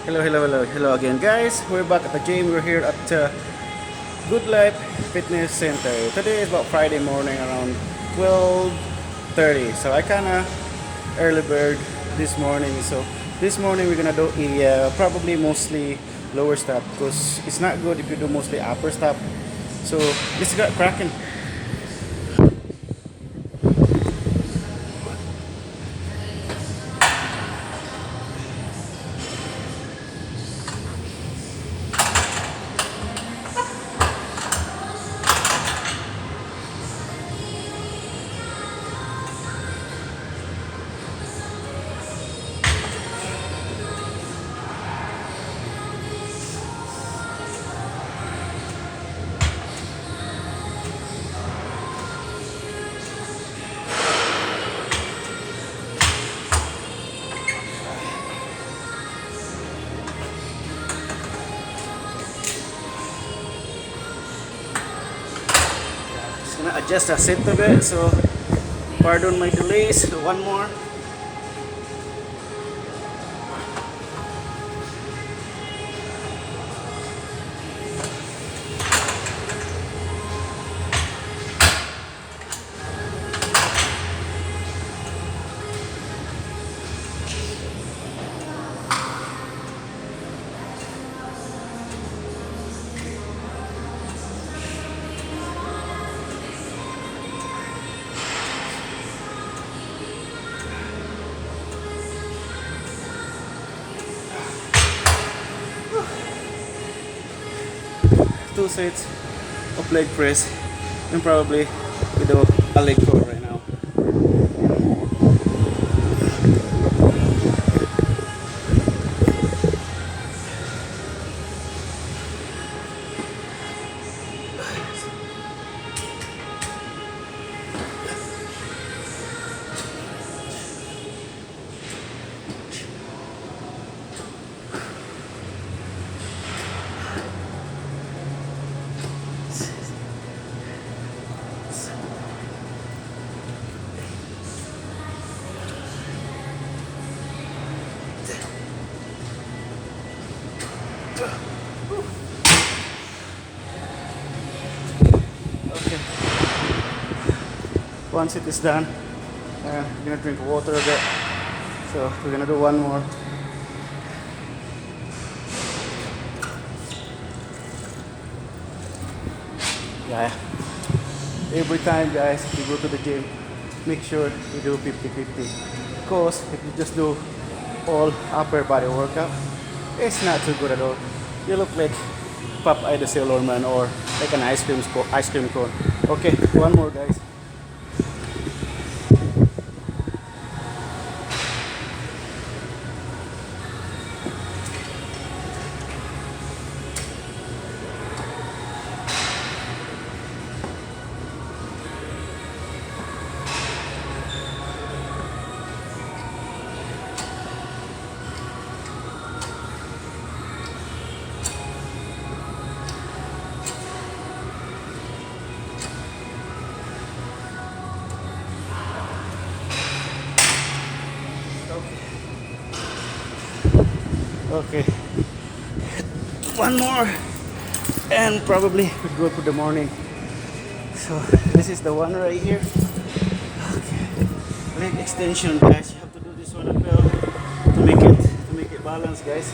Hello again, guys. We're back at the gym. We're here at Good Life Fitness Center. Today is about Friday morning around 12:30. So I kinda early bird this morning. So this morning we're gonna do a probably mostly lower step because it's not good if you do mostly upper step. So let's get cracking. 'Just gonna adjust the seat a bit. So pardon my delays. One more. 2 sets of leg press, and probably we do a leg curl right now. Okay, once it is done, I'm gonna drink water a bit. So we're gonna do one more. Yeah, every time, guys, you go to the gym, make sure you do 50-50. Because if you just do all upper body workout, it's not too good at all. You look like Popeye the Sailor Man or like an ice cream cone. Okay, one more, guys. Okay, one more, and probably we're good for the morning. So this is the one right here. Okay, leg extension, guys. You have to do this one as well to make it balanced, guys.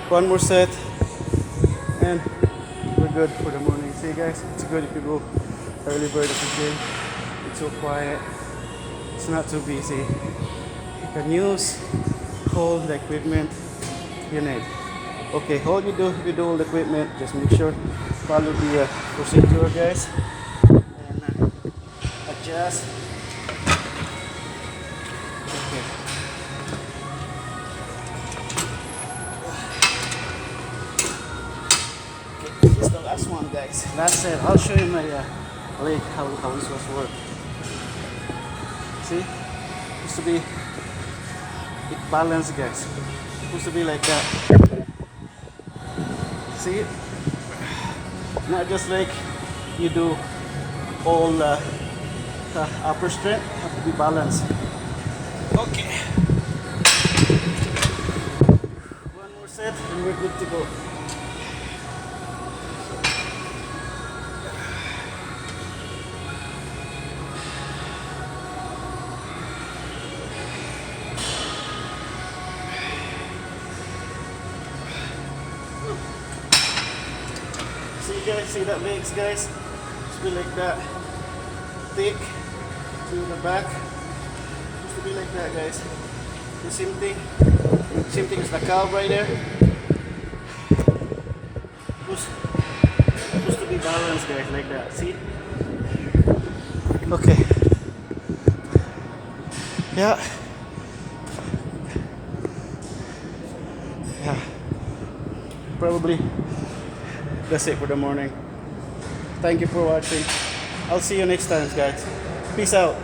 One more set, and we're good for the morning. See, guys, it's good if you go early bird at the gym. It's so quiet. It's not too busy. You can use all the equipment you need. Okay, all you do if you do all the equipment, just make sure follow the procedure, guys, and adjust last one, guys. Last set. I'll show you my leg, how this was work. See? Used to be it balanced, guys. Supposed to be like that. See? Not just like you do all upper strength, have to be balanced. Okay. One more set and we're good to go. See guys, see that legs, guys? It's be like that. Thick to the back. Used to be like that, guys. The same thing. Same thing as the calf right there. Supposed to be balanced, guys, like that. See? Okay. Yeah. Yeah. Probably that's it for the morning. Thank you for watching. I'll see you next time, guys. Peace out.